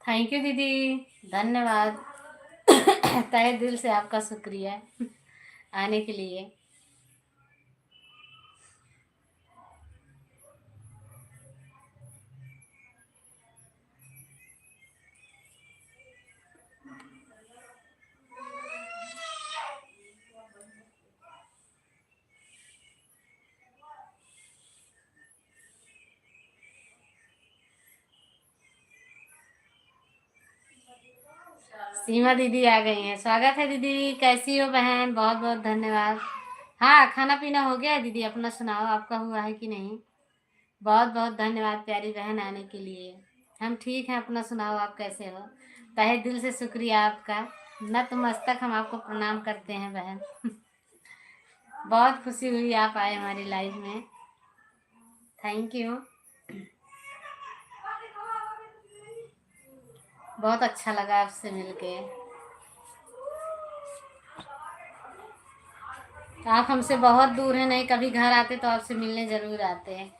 थैंक यू दीदी, धन्यवाद। तहे दिल से आपका शुक्रिया आने के लिए। सीमा दीदी आ गई हैं, स्वागत है दीदी, कैसी हो बहन? बहुत बहुत धन्यवाद। हाँ, खाना पीना हो गया है दीदी, अपना सुनाओ, आपका हुआ है कि नहीं? बहुत बहुत धन्यवाद प्यारी बहन आने के लिए। हम ठीक हैं, अपना सुनाओ, आप कैसे हो? तहे दिल से शुक्रिया आपका, नतमस्तक हम आपको प्रणाम करते हैं बहन। बहुत खुशी हुई आप आए हमारी लाइफ में, थैंक यू। बहुत अच्छा लगा आपसे मिलके। आप हमसे बहुत दूर हैं, नहीं कभी घर आते तो आपसे मिलने जरूर आते हैं।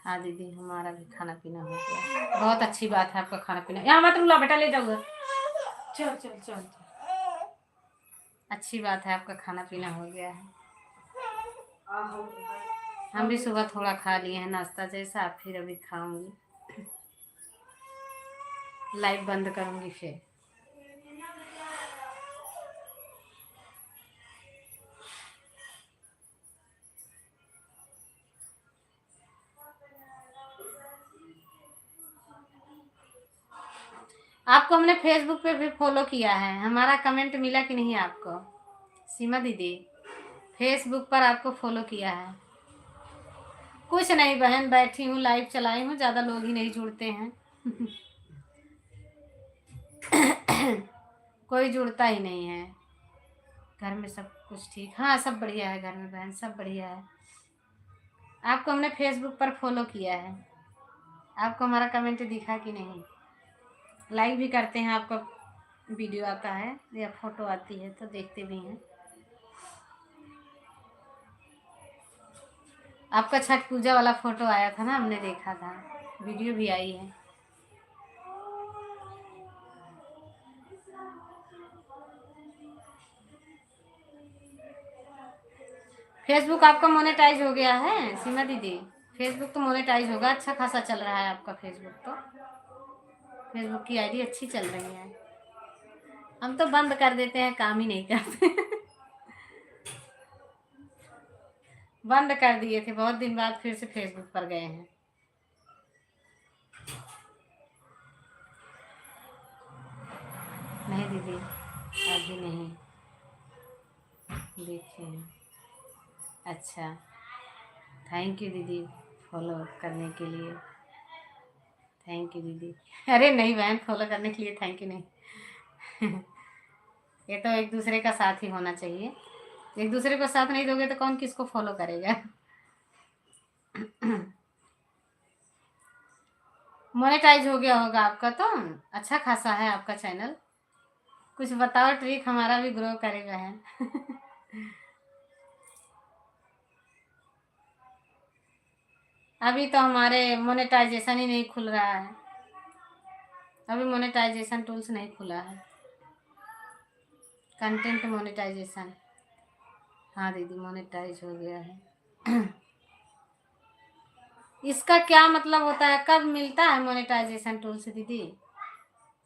हाँ दीदी, हमारा भी खाना पीना हो गया। बहुत अच्छी बात है आपका खाना पीना। यहाँ मत रुला बेटा, ले जाऊंगा। चल चल चल। अच्छी बात है, आपका खाना पीना हो गया है। आहो। हम भी सुबह थोड़ा खा लिए हैं नाश्ता जैसा, फिर अभी खाऊंगी, लाइव बंद करूंगी फिर। आपको हमने फेसबुक पे भी फॉलो किया है, हमारा कमेंट मिला कि नहीं आपको? सीमा दीदी, फेसबुक पर आपको फॉलो किया है। कुछ नहीं बहन, बैठी हूँ, लाइव चलाई हूँ, ज़्यादा लोग ही नहीं जुड़ते हैं। कोई जुड़ता ही नहीं है। घर में सब कुछ ठीक? हाँ, सब बढ़िया है घर में बहन, सब बढ़िया है। आपको हमने फेसबुक पर फॉलो किया है, आपको हमारा कमेंट दिखा कि नहीं? लाइक भी करते हैं, आपका वीडियो आता है या फोटो आती है तो देखते भी हैं। आपका छठ पूजा वाला फोटो आया था ना, हमने देखा था, वीडियो भी आई है। फेसबुक आपका मोनेटाइज हो गया है सीमा दीदी? फेसबुक तो मोनेटाइज होगा, अच्छा खासा चल रहा है आपका फेसबुक तो। फेसबुक की आईडी अच्छी चल रही है। हम तो बंद कर देते हैं, काम ही नहीं करते। बंद कर दिए थे, बहुत दिन बाद फिर से फेसबुक पर गए हैं। नहीं दीदी, अभी नहीं देखे हैं। अच्छा, थैंक यू दीदी फॉलो करने के लिए, थैंक यू दीदी। अरे नहीं बहन, फॉलो करने के लिए थैंक यू नहीं। ये तो एक दूसरे का साथ ही होना चाहिए, एक दूसरे को साथ नहीं दोगे तो कौन किसको फॉलो करेगा। मोनेटाइज हो गया होगा आपका तो, अच्छा खासा है आपका चैनल। कुछ बताओ ट्रिक, हमारा भी ग्रो करे बहन। अभी तो हमारे मोनेटाइजेशन ही नहीं खुल रहा है, अभी मोनेटाइजेशन टूल्स नहीं खुला है। कंटेंट मोनेटाइजेशन, हाँ दीदी मोनेटाइज हो गया है। इसका क्या मतलब होता है, कब मिलता है मोनेटाइजेशन टूल्स दीदी?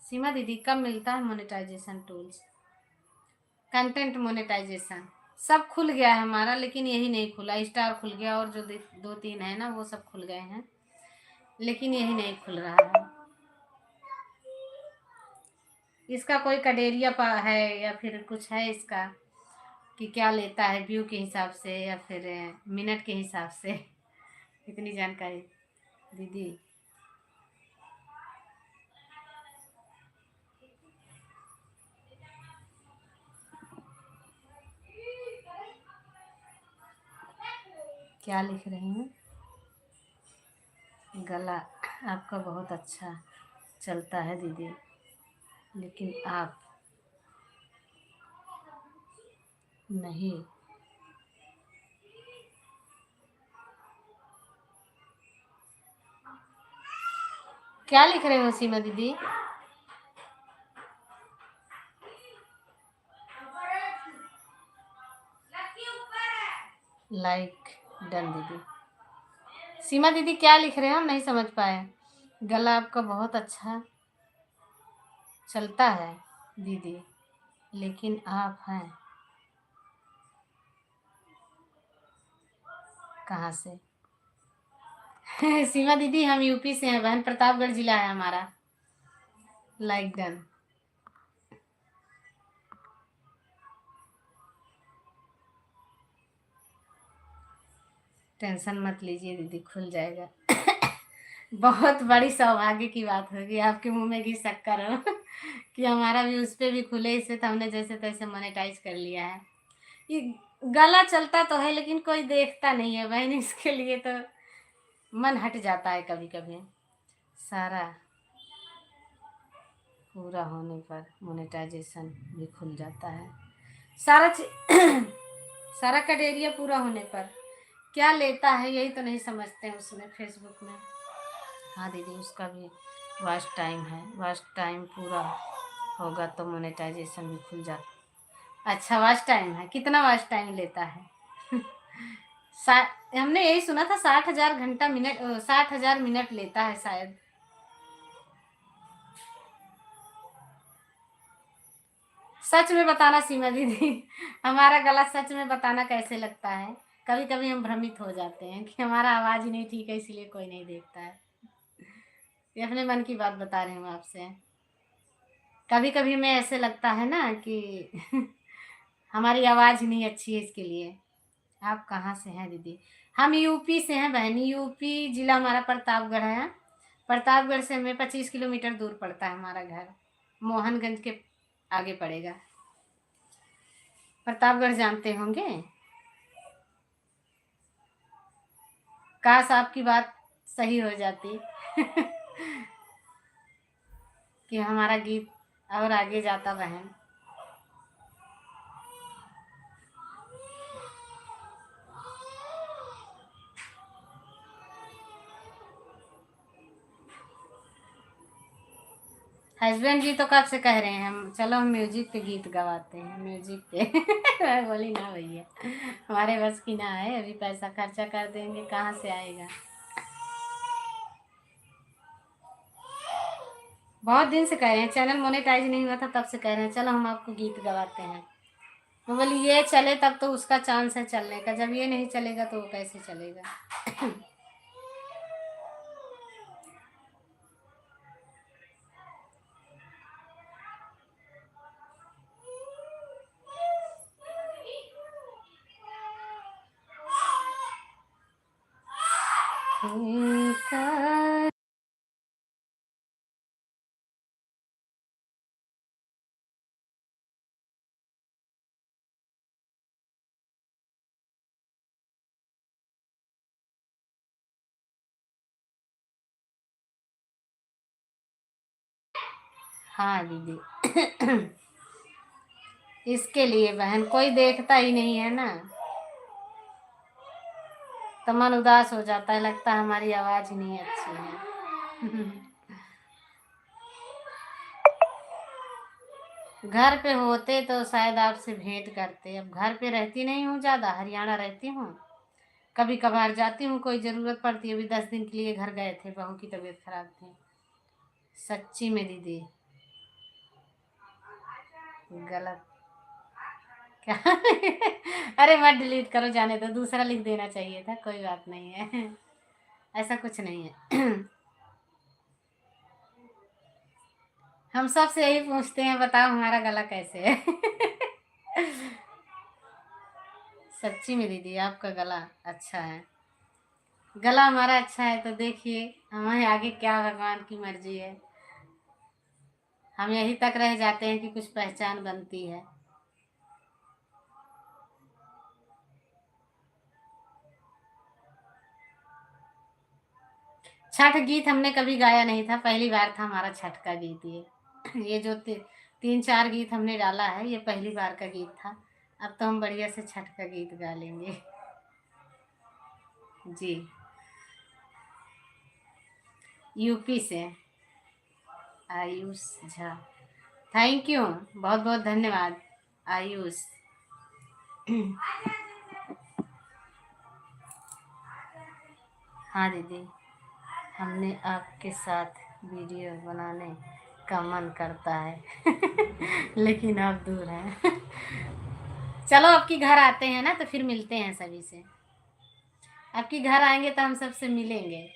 सीमा दीदी, कब मिलता है मोनेटाइजेशन टूल्स? कंटेंट मोनेटाइजेशन सब खुल गया है हमारा, लेकिन यही नहीं खुला। स्टार खुल गया और जो दो तीन है ना वो सब खुल गए हैं, लेकिन यही नहीं खुल रहा है। इसका कोई कडेरिया है या फिर कुछ है इसका, कि क्या लेता है व्यू के हिसाब से या फिर मिनट के हिसाब से? इतनी जानकारी दीदी। क्या लिख रही हैं? गला आपका बहुत अच्छा चलता है दीदी, लेकिन आप नहीं। क्या लिख रहे हो सीमा दीदी? लाइक डन दीदी। सीमा दीदी क्या लिख रहे हो, हम नहीं समझ पाए। गला आपका बहुत अच्छा चलता है दीदी, लेकिन आप हैं कहाँ से? सीमा दीदी हम यूपी से हैं बहन, प्रतापगढ़ जिला है हमारा। Like done. टेंशन मत लीजिए दीदी, खुल जाएगा। बहुत बड़ी सौभाग्य की बात होगी आपके मुंह में घी शक्कर हो कि हमारा भी उस पे भी खुले, इसे तो हमने जैसे तैसे मोनेटाइज कर लिया है। ये गला चलता तो है लेकिन कोई देखता नहीं है बहन, इसके लिए तो मन हट जाता है कभी कभी। सारा पूरा होने पर मोनेटाइजेशन भी खुल जाता है। सारा सारा क्राइटेरिया पूरा होने पर क्या लेता है यही तो नहीं समझते हैं उसमें, फेसबुक में। हाँ दीदी उसका भी वॉच टाइम है, वॉच टाइम पूरा होगा तो मोनेटाइजेशन भी खुल जाता। अच्छा वॉच टाइम है, कितना वॉच टाइम लेता है? हमने यही सुना था 60,000 घंटा मिनट, 60,000 मिनट लेता है शायद। सच में बताना सीमा दीदी, हमारा गला सच में बताना कैसे लगता है? कभी कभी हम भ्रमित हो जाते हैं कि हमारा आवाज ही नहीं ठीक है इसलिए कोई नहीं देखता है। ये अपने मन की बात बता रही हूँ आपसे। कभी कभी हमें ऐसे लगता है ना कि हमारी आवाज ही नहीं अच्छी है इसके लिए। आप कहाँ से हैं दीदी? हम यूपी से हैं बहनी, यूपी जिला हमारा प्रतापगढ़ है। प्रतापगढ़ से हमें 25 किलोमीटर दूर पड़ता है हमारा घर, मोहनगंज के आगे पड़ेगा। प्रतापगढ़ जानते होंगे। काश आपकी बात सही हो जाती कि हमारा गीत और आगे जाता बहन। हस्बैंड जी तो कब से कह रहे हैं हम चलो हम म्यूजिक पे गीत गवाते हैं, म्यूजिक पे। मैं बोली ना भैया, हमारे बस की ना है, अभी पैसा खर्चा कर देंगे कहाँ से आएगा। बहुत दिन से कह रहे हैं, चैनल मोनेटाइज नहीं हुआ था तब से कह रहे हैं चलो हम आपको गीत गवाते हैं। मैं बोली ये चले तब तो उसका चांस है चलने का, जब ये नहीं चलेगा तो वो कैसे चलेगा। हाँ दीदी। इसके लिए बहन कोई देखता ही नहीं है ना, तो मन उदास हो जाता है, लगता है हमारी आवाज ही नहीं अच्छी है। घर पे होते तो शायद आपसे भेंट करते, अब घर पे रहती नहीं हूँ, ज़्यादा हरियाणा रहती हूँ, कभी कभार जाती हूँ, कोई ज़रूरत पड़ती है। अभी 10 दिन के लिए घर गए थे, बहू की तबीयत खराब थी। सच्ची में दीदी गलत क्या? अरे मत डिलीट करो, जाने दो, दूसरा लिख देना चाहिए था, कोई बात नहीं है। ऐसा कुछ नहीं है। हम सबसे यही पूछते हैं बताओ हमारा गला कैसे है। सच्ची में दीदी आपका गला अच्छा है। गला हमारा अच्छा है तो देखिए हमें आगे क्या भगवान की मर्जी है। हम यहीं तक रह जाते हैं कि कुछ पहचान बनती है। छठ गीत हमने कभी गाया नहीं था, पहली बार था हमारा छठ का गीत ये जो 3-4 गीत हमने डाला है ये पहली बार का गीत था। अब तो हम बढ़िया से छठ का गीत गा लेंगे। जी, यूपी से आयुष झा, थैंक यू, बहुत बहुत धन्यवाद आयुष। हाँ दीदी, हमने आपके साथ वीडियो बनाने का मन करता है लेकिन आप दूर हैं। चलो आपके घर आते हैं ना तो फिर मिलते हैं सभी से। आपके घर आएंगे तो हम सबसे मिलेंगे।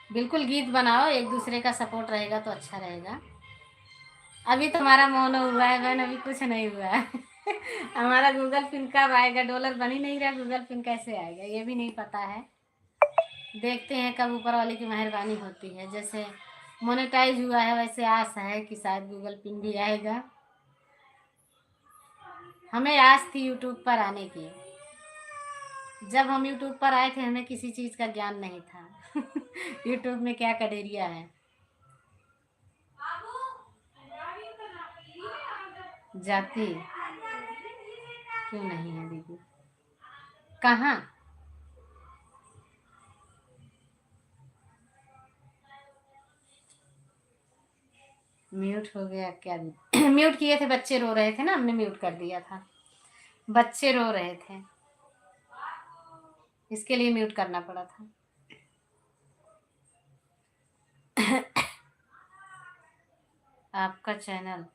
बिल्कुल गीत बनाओ, एक दूसरे का सपोर्ट रहेगा तो अच्छा रहेगा। अभी तो हमारा मौन हुआ है बहन, अभी कुछ नहीं हुआ है। हमारा गूगल पिन कब आएगा, डॉलर बन ही नहीं रहा, गूगल पिन कैसे आएगा ये भी नहीं पता है। देखते हैं कब ऊपर वाले की मेहरबानी होती है। जैसे मोनेटाइज हुआ है वैसे आस है कि शायद गूगल पिन भी आएगा। हमें आस थी यूट्यूब पर आने की। जब हम यूट्यूब पर आए थे हमें किसी चीज़ का ज्ञान नहीं था। यूट्यूब में क्या कडेरिया है। जाति क्यों नहीं है दीदी, कहाँ? म्यूट हो गया क्या दीदी? म्यूट किए थे, बच्चे रो रहे थे ना, हमने म्यूट कर दिया था। बच्चे रो रहे थे इसके लिए म्यूट करना पड़ा था। आपका चैनल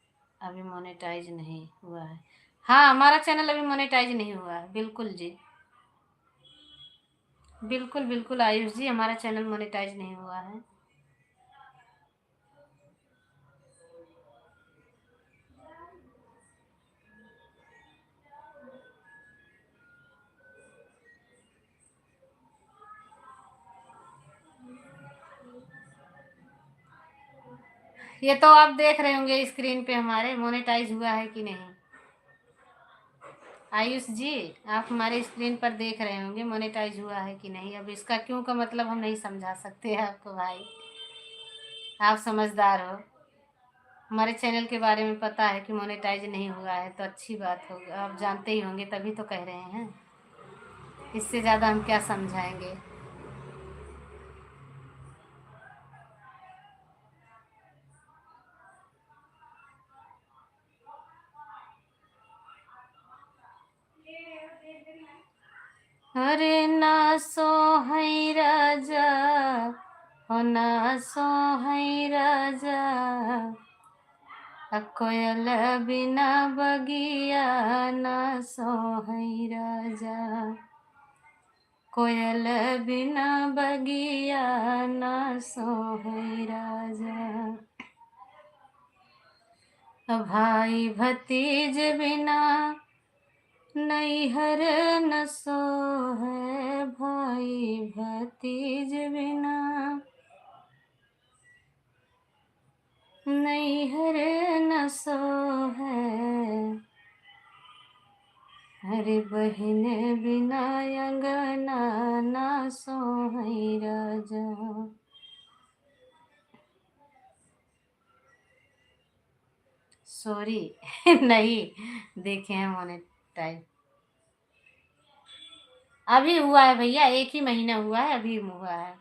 अभी मोनेटाइज नहीं हुआ है। हाँ, हमारा चैनल अभी मोनेटाइज नहीं हुआ है। बिल्कुल जी, बिल्कुल बिल्कुल आयुष जी, हमारा चैनल मोनेटाइज नहीं हुआ है। ये तो आप देख रहे होंगे स्क्रीन पे हमारे मोनेटाइज हुआ है कि नहीं। आयुष जी, आप हमारे स्क्रीन पर देख रहे होंगे मोनेटाइज हुआ है कि नहीं। अब इसका क्यों का मतलब हम नहीं समझा सकते आपको भाई, आप समझदार हो। हमारे चैनल के बारे में पता है कि मोनेटाइज नहीं हुआ है तो अच्छी बात होगी, आप जानते ही होंगे तभी तो कह रहे हैं। इससे ज़्यादा हम क्या समझाएंगे। अरे ना सो है राजा, हो ना सो है राजा, कोयल बिना बगिया ना सो है राजा, कोयल बिना बगिया ना सो है राजा, भाई भतीज बिना नैहर न सो है, भाई भतीज बिना नैहर न सो है, हरे बहन बिना अंगना ना सो है राजा। सॉरी नहीं देखे हैं मोनेटाइज। अभी हुआ है भैया, 1 ही महीना हुआ है, अभी हुआ है।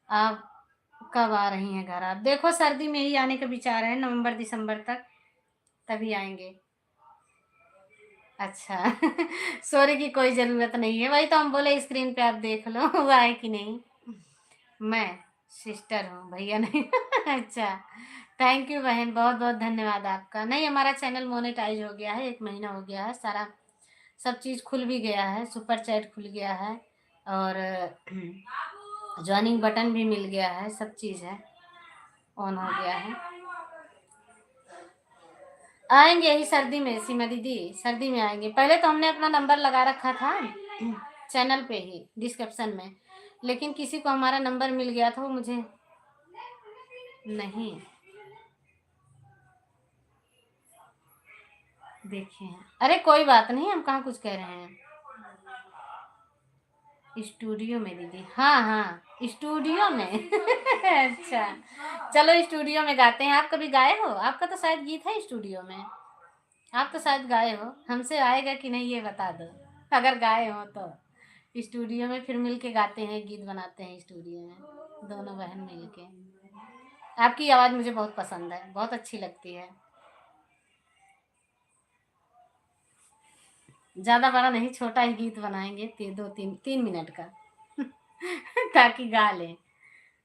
आप कब आ रही हैं घर? आप देखो सर्दी में ही आने का विचार है, नवंबर दिसंबर तक, तभी आएंगे। अच्छा। सॉरी की कोई ज़रूरत नहीं है, वही तो हम बोले स्क्रीन पे आप देख लो हुआ है कि नहीं। मैं सिस्टर हूँ, भैया नहीं। अच्छा, थैंक यू बहन, बहुत बहुत धन्यवाद आपका। नहीं, हमारा चैनल मोनेटाइज हो गया है, 1 महीना हो गया है, सारा सब चीज़ खुल भी गया है, सुपर चैट खुल गया है और ज्वाइनिंग बटन भी मिल गया है, सब चीज़ है, ऑन हो गया है। आएंगे यही सर्दी में सीमा दीदी, सर्दी में आएंगे। पहले तो हमने अपना नंबर लगा रखा था चैनल पे ही डिस्क्रिप्शन में, लेकिन किसी को हमारा नंबर मिल गया था, वो मुझे नहीं देखे हैं। अरे कोई बात नहीं, हम कहाँ कुछ कह रहे हैं। स्टूडियो में दीदी, हाँ हाँ स्टूडियो में अच्छा, चलो स्टूडियो में गाते हैं। आप कभी गाए हो? आपका तो शायद गीत है स्टूडियो में, आप तो शायद गाए हो। हमसे आएगा कि नहीं ये बता दो, अगर गाए हो तो। स्टूडियो में फिर मिल के गाते हैं, गीत बनाते हैं स्टूडियो में, दोनों बहन मिल के। आपकी आवाज़ मुझे बहुत पसंद है, बहुत अच्छी लगती है। ज़्यादा बड़ा नहीं, छोटा ही गीत बनाएंगे, 2-3 मिनट का ताकि गा लें।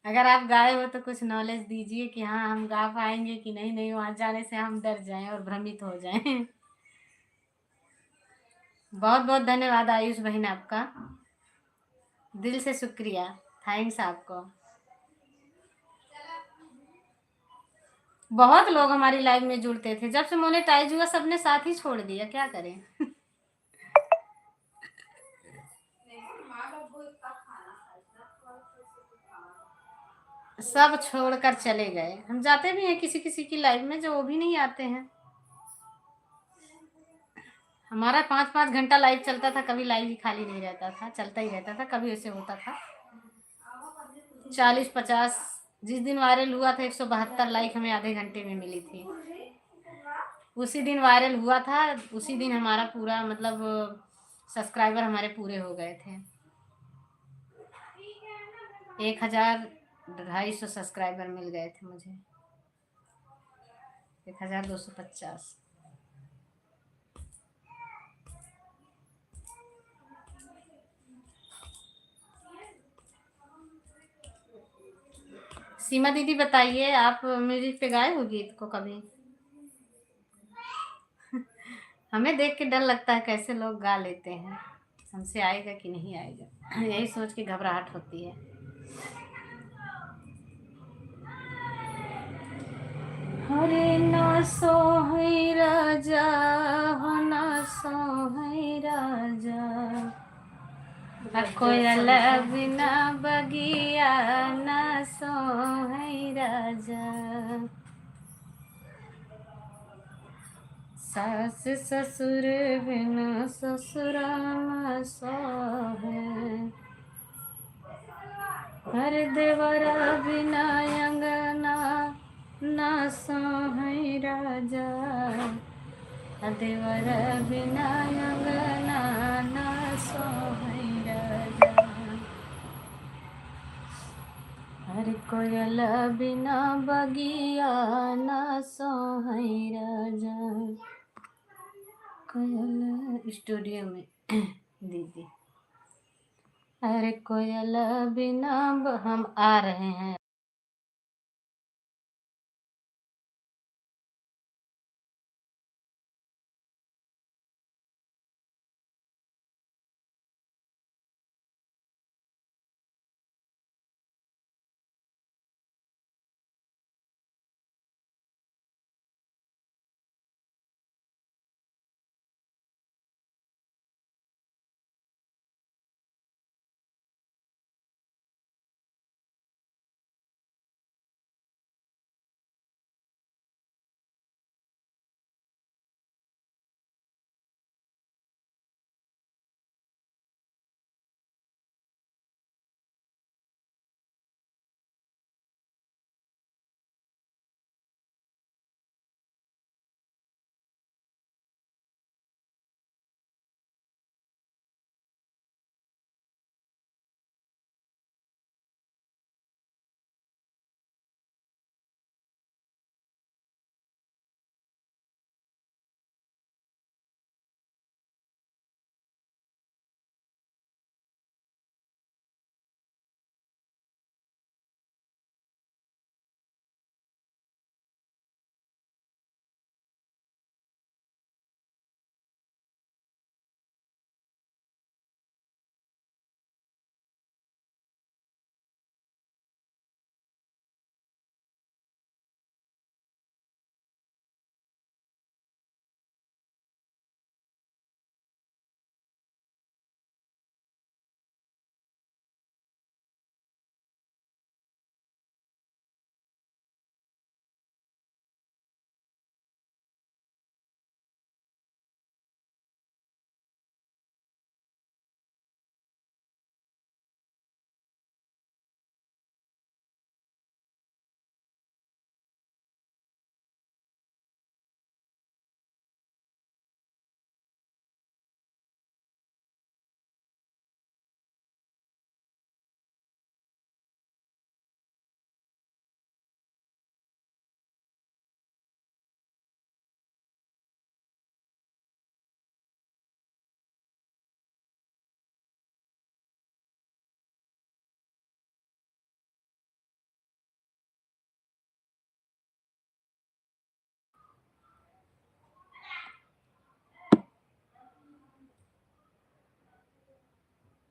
अगर आप गाए हो तो कुछ नॉलेज दीजिए कि हाँ हम गा पाएंगे कि नहीं। नहीं, वहाँ जाने से हम डर जाएं और भ्रमित हो जाएं। बहुत बहुत धन्यवाद आयुष बहन आपका, दिल से शुक्रिया, थैंक्स आपको। बहुत लोग हमारी लाइव में जुड़ते थे, जब से मोनेटाइज हुआ सबने साथ ही छोड़ दिया, क्या करें। सब छोड़कर चले गए। हम जाते भी हैं किसी किसी की लाइव में, जो वो भी नहीं आते हैं। हमारा 5-5 घंटा लाइव चलता था, कभी लाइव ही खाली नहीं रहता था, चलता ही रहता था। कभी ऐसे होता था 40-50, जिस दिन वायरल हुआ था 172 लाइक हमें आधे घंटे में मिली थी। उसी दिन वायरल हुआ था, उसी दिन हमारा पूरा मतलब सब्सक्राइबर हमारे पूरे हो गए थे। 1,250 सब्सक्राइबर मिल गए थे मुझे, 1,250। सीमा दीदी बताइए, आप म्यूजिक पे गाए हो गीत को कभी? हमें देख के डर लगता है कैसे लोग गा लेते हैं, हमसे आएगा कि नहीं आएगा, यही सोच के घबराहट होती है। हरे ना सोहै राजा, हो ना सोहै राजा, कोयल बिना बगिया ना सोहै राजा, सास ससुर बिना ससुरा न सोहे, हर देवरा बिना अंगना ना सोहै राजा, देवर बिना अंगना ना सोहै राजा, हर कोयल बिना बगिया ना सोहै राजा। कोयल स्टूडियो में दीदी, अरे कोयल बिना हम आ रहे हैं।